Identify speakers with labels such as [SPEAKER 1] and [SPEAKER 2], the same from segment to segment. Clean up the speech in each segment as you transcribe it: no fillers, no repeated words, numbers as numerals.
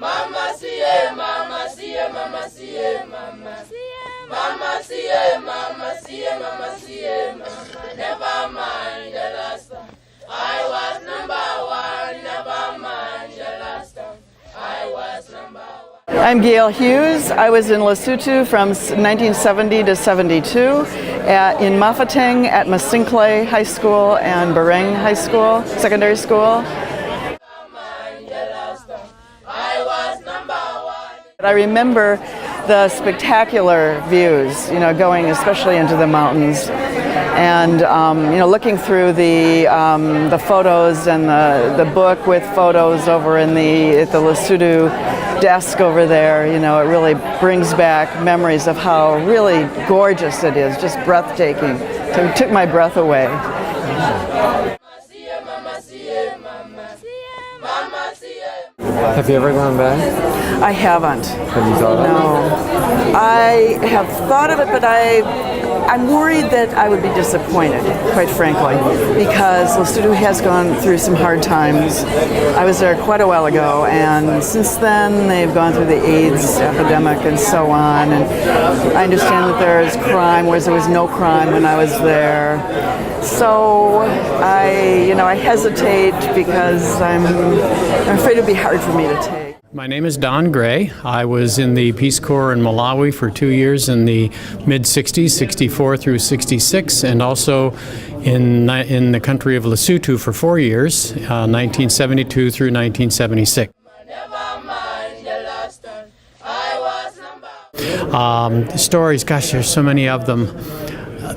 [SPEAKER 1] Mama see, mama see, mama see, mama see, mama see, mama see, mama see, mama. Never mind the last time. I was number one. Never mind the last time. I was number one.
[SPEAKER 2] I'm Gail Hughes. I was in Lesotho from 1970 to 72, in Mafeking at Masinkle High School and Bareng High School, secondary school. I remember the spectacular views, going especially into the mountains, and looking through the photos and the book with photos over at the Lesotho desk over there. It really brings back memories of how really gorgeous it is, just breathtaking. So it took my breath away.
[SPEAKER 3] Have you ever gone back?
[SPEAKER 2] I haven't.
[SPEAKER 3] Have you thought of it?
[SPEAKER 2] No. I have thought of it, but I'm worried that I would be disappointed, quite frankly, because Lesotho has gone through some hard times. I was there quite a while ago, and since then they've gone through the AIDS epidemic and so on. And I understand that there is crime, whereas there was no crime when I was there. So I hesitate because I'm afraid it'd be hard for me to take.
[SPEAKER 4] My name is Don Gray. I was in the Peace Corps in Malawi for 2 years in the mid-60s, 64 through 66, and also in the country of Lesotho for 4 years, 1972 through 1976. Stories, gosh, there's so many of them.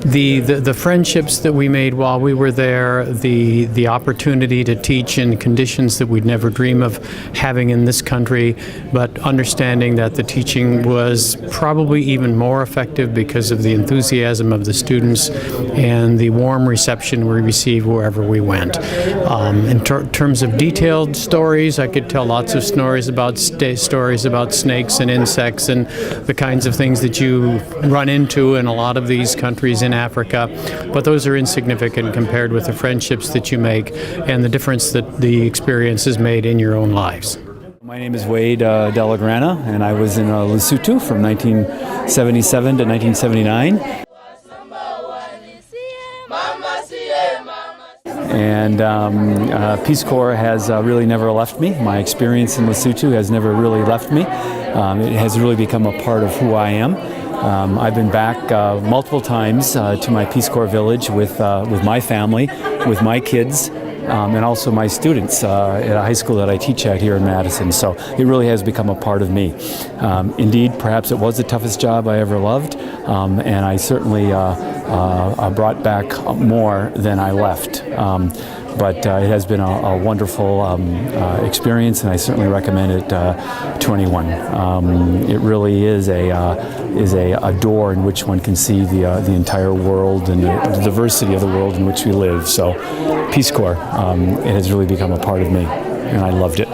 [SPEAKER 4] The friendships that we made while we were there, the opportunity to teach in conditions that we'd never dream of having in this country, but understanding that the teaching was probably even more effective because of the enthusiasm of the students and the warm reception we received wherever we went. In terms of detailed stories, I could tell lots of stories about snakes and insects and the kinds of things that you run into in a lot of these countries in Africa, but those are insignificant compared with the friendships that you make and the difference that the experience has made in your own lives.
[SPEAKER 5] My name is Wade Della Grana, and I was in Lesotho from 1977 to 1979. And Peace Corps has really never left me. My experience in Lesotho has never really left me. It has really become a part of who I am. I've been back multiple times to my Peace Corps village with my family, with my kids, and also my students at a high school that I teach at here in Madison. So it really has become a part of me. Indeed, perhaps it was the toughest job I ever loved, and I certainly brought back more than I left. But it has been a wonderful experience, and I certainly recommend it to anyone. It really is a door in which one can see the entire world and the diversity of the world in which we live. So, Peace Corps, it has really become a part of me, and I loved it.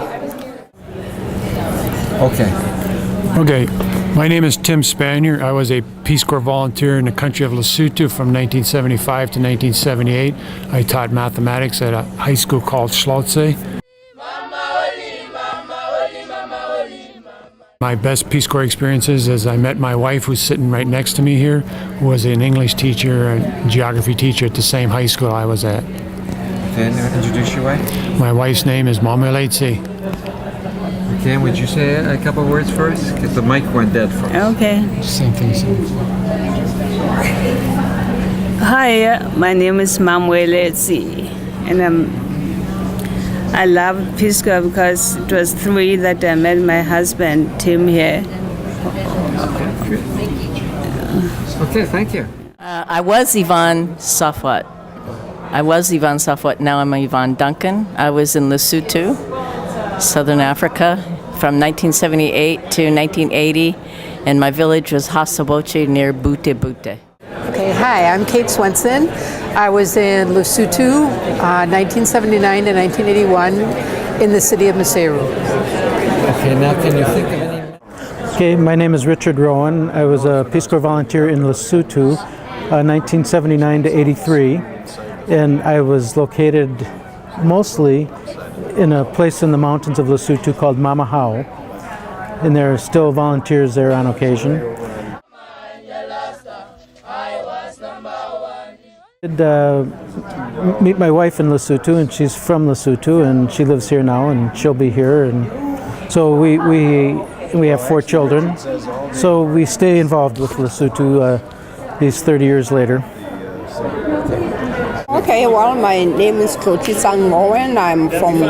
[SPEAKER 6] Okay. My name is Tim Spanier. I was a Peace Corps volunteer in the country of Lesotho from 1975 to 1978. I taught mathematics at a high school called Schlotze. My best Peace Corps experiences is I met my wife, who's sitting right next to me here, who was an English teacher and geography teacher at the same high school I was at.
[SPEAKER 3] Can you introduce your wife?
[SPEAKER 6] My wife's name is Mameletse.
[SPEAKER 3] Okay, would you say a couple words first? Because the mic went dead for us.
[SPEAKER 7] Okay.
[SPEAKER 6] Same thing.
[SPEAKER 7] Hi, my name is Mameletse, and I love Peace Corps because it was through that I met my husband, Tim, here.
[SPEAKER 3] Okay, thank you.
[SPEAKER 8] I was Yvonne Safwat. Now I'm Yvonne Duncan. I was in Lesotho, Southern Africa, from 1978 to 1980, and my village was Hasaboche near Bute Bute.
[SPEAKER 9] Okay, hi, I'm Kate Swenson. I was in Lesotho, 1979 to 1981, in the city of Maseru.
[SPEAKER 3] Okay, now can you think of any?
[SPEAKER 10] Okay, my name is Richard Rowan. I was a Peace Corps volunteer in Lesotho, 1979 to 83, and I was located mostly in a place in the mountains of Lesotho called Mamahao. and there are still volunteers there on occasion. I did meet my wife in Lesotho, and she's from Lesotho, and she lives here now, and she'll be here. And so we have 4 children, so we stay involved with Lesotho these 30 years later.
[SPEAKER 11] Okay, well, my name is Rowan. I'm from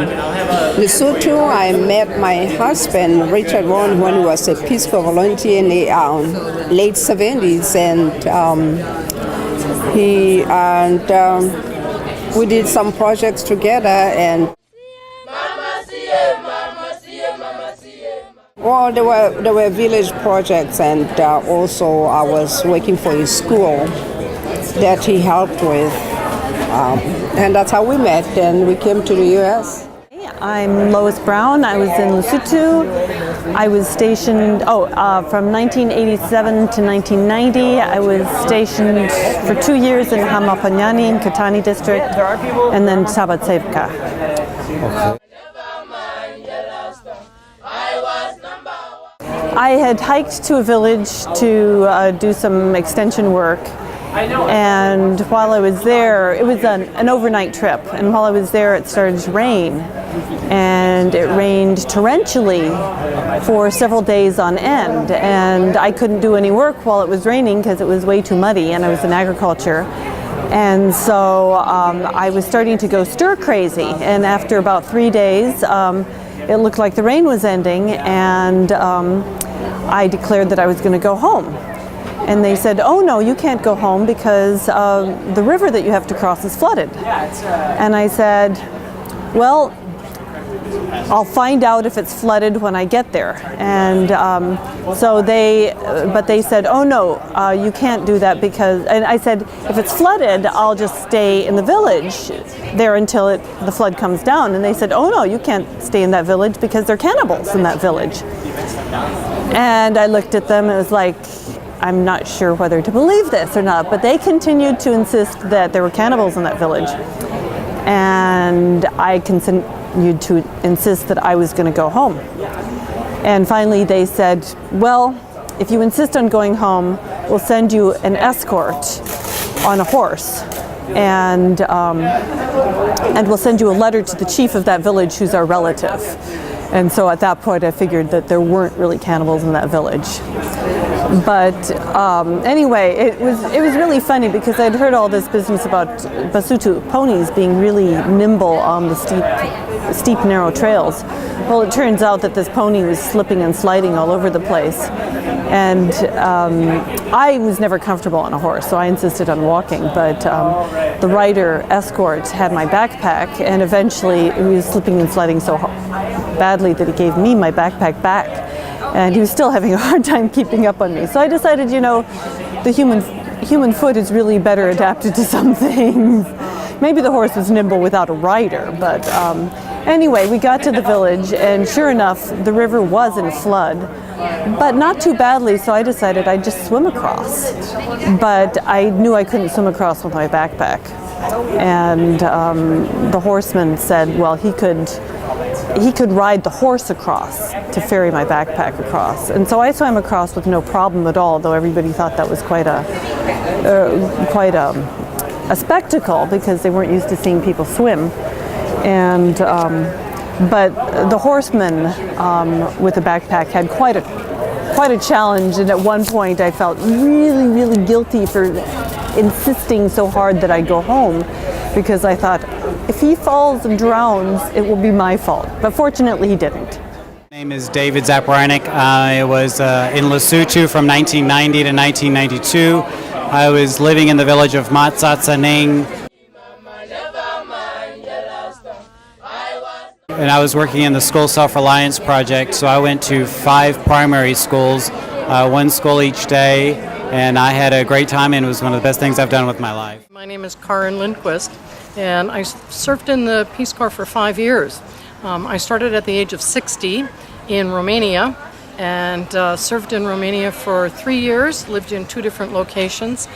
[SPEAKER 11] Lesotho. I met my husband, Richard Rowan, when he was a Peace Corps volunteer in the late 70s, and we did some projects together. And well, there were village projects, and also I was working for a school that he helped with. And that's how we met, and we came to the U.S.
[SPEAKER 12] I'm Lois Brown. I was in Lesotho. I was stationed, from 1987 to 1990. I was stationed for 2 years in Hamapanyani in Katani district, and then Sabatsevka. I had hiked to a village to do some extension work. And while I was there, it was an overnight trip, and while I was there it started to rain, and it rained torrentially for several days on end, and I couldn't do any work while it was raining because it was way too muddy, and I was in agriculture. And so I was starting to go stir crazy, and after about 3 days it looked like the rain was ending, and I declared that I was going to go home. And they said, oh no, you can't go home because the river that you have to cross is flooded. And I said, well, I'll find out if it's flooded when I get there. And but they said, oh no, you can't do that because, and I said, if it's flooded, I'll just stay in the village there until the flood comes down. And they said, oh no, you can't stay in that village because there are cannibals in that village. And I looked at them, and it was like, I'm not sure whether to believe this or not, but they continued to insist that there were cannibals in that village. And I continued to insist that I was going to go home. And finally they said, well, if you insist on going home, we'll send you an escort on a horse. And we'll send you a letter to the chief of that village who's our relative. And so at that point I figured that there weren't really cannibals in that village. But anyway, it was really funny because I'd heard all this business about Basotho ponies being really nimble on the steep narrow trails. Well, it turns out that this pony was slipping and sliding all over the place. And I was never comfortable on a horse, so I insisted on walking. But the rider escort had my backpack, and eventually he was slipping and sliding so badly that he gave me my backpack back. And he was still having a hard time keeping up on me. So I decided, the human foot is really better adapted to some things. Maybe the horse was nimble without a rider, but anyway, we got to the village, and sure enough, the river was in flood, but not too badly, so I decided I'd just swim across. But I knew I couldn't swim across with my backpack. And the horseman said, well, he could ride the horse across to ferry my backpack across. And so I swam across with no problem at all, though everybody thought that was quite a spectacle because they weren't used to seeing people swim. And but the horseman with the backpack had quite a challenge, and at one point I felt really, really guilty for insisting so hard that I go home, because I thought, if he falls and drowns, it will be my fault. But fortunately, he didn't.
[SPEAKER 13] My name is David Zapornik. I was in Lesotho from 1990 to 1992. I was living in the village of Matsatsaneng. And I was working in the school self-reliance project, so I went to 5 primary schools, 1 school each day, and I had a great time, and it was one of the best things I've done with my life.
[SPEAKER 14] My name is Karan Lindquist, and I served in the Peace Corps for 5 years. I started at the age of 60 in Romania, and served in Romania for 3 years, lived in 2 different locations.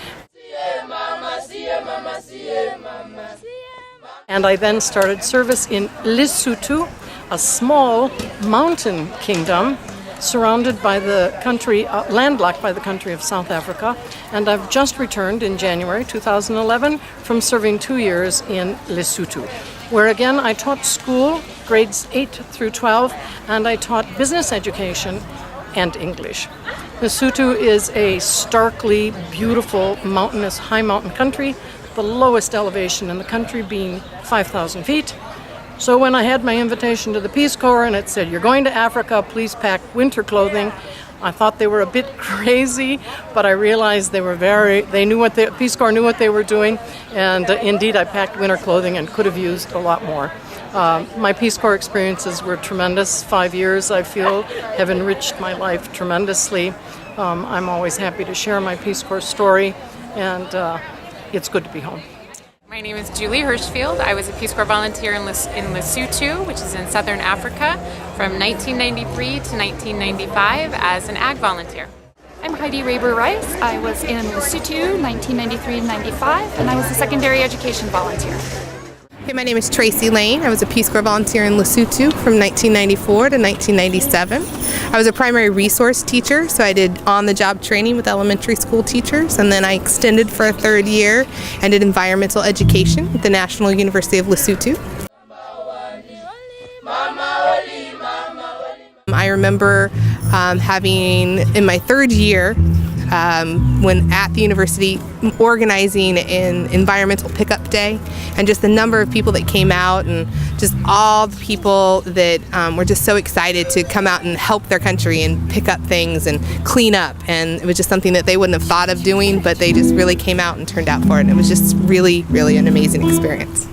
[SPEAKER 14] And I then started service in Lesotho, a small mountain kingdom surrounded by the country, landlocked by the country of South Africa, and I've just returned in January 2011 from serving 2 years in Lesotho, where again I taught school, grades 8 through 12, and I taught business education and English. Lesotho is a starkly beautiful, mountainous, high mountain country, the lowest elevation in the country being 5,000 feet. So when I had my invitation to the Peace Corps and it said, "You're going to Africa, please pack winter clothing," I thought they were a bit crazy, but I realized Peace Corps knew what they were doing, and indeed I packed winter clothing and could have used a lot more. My Peace Corps experiences were tremendous. 5 years, I feel, have enriched my life tremendously. I'm always happy to share my Peace Corps story, and it's good to be home.
[SPEAKER 15] My name is Julie Hirschfeld. I was a Peace Corps volunteer in Lesotho, which is in southern Africa, from 1993 to 1995 as an ag volunteer.
[SPEAKER 16] I'm Heidi Raber-Rice. I was in Lesotho 1993 to 95, and I was a secondary education volunteer.
[SPEAKER 17] Hey, my name is Tracey Lain. I was a Peace Corps volunteer in Lesotho from 1994 to 1997. I was a primary resource teacher, so I did on-the-job training with elementary school teachers, and then I extended for a third year and did environmental education at the National University of Lesotho. I remember having, in my third year, when at the university, organizing an environmental pickup day, and just the number of people that came out, and just all the people that were just so excited to come out and help their country and pick up things and clean up. And it was just something that they wouldn't have thought of doing, but they just really came out and turned out for it. And it was just really, really an amazing experience.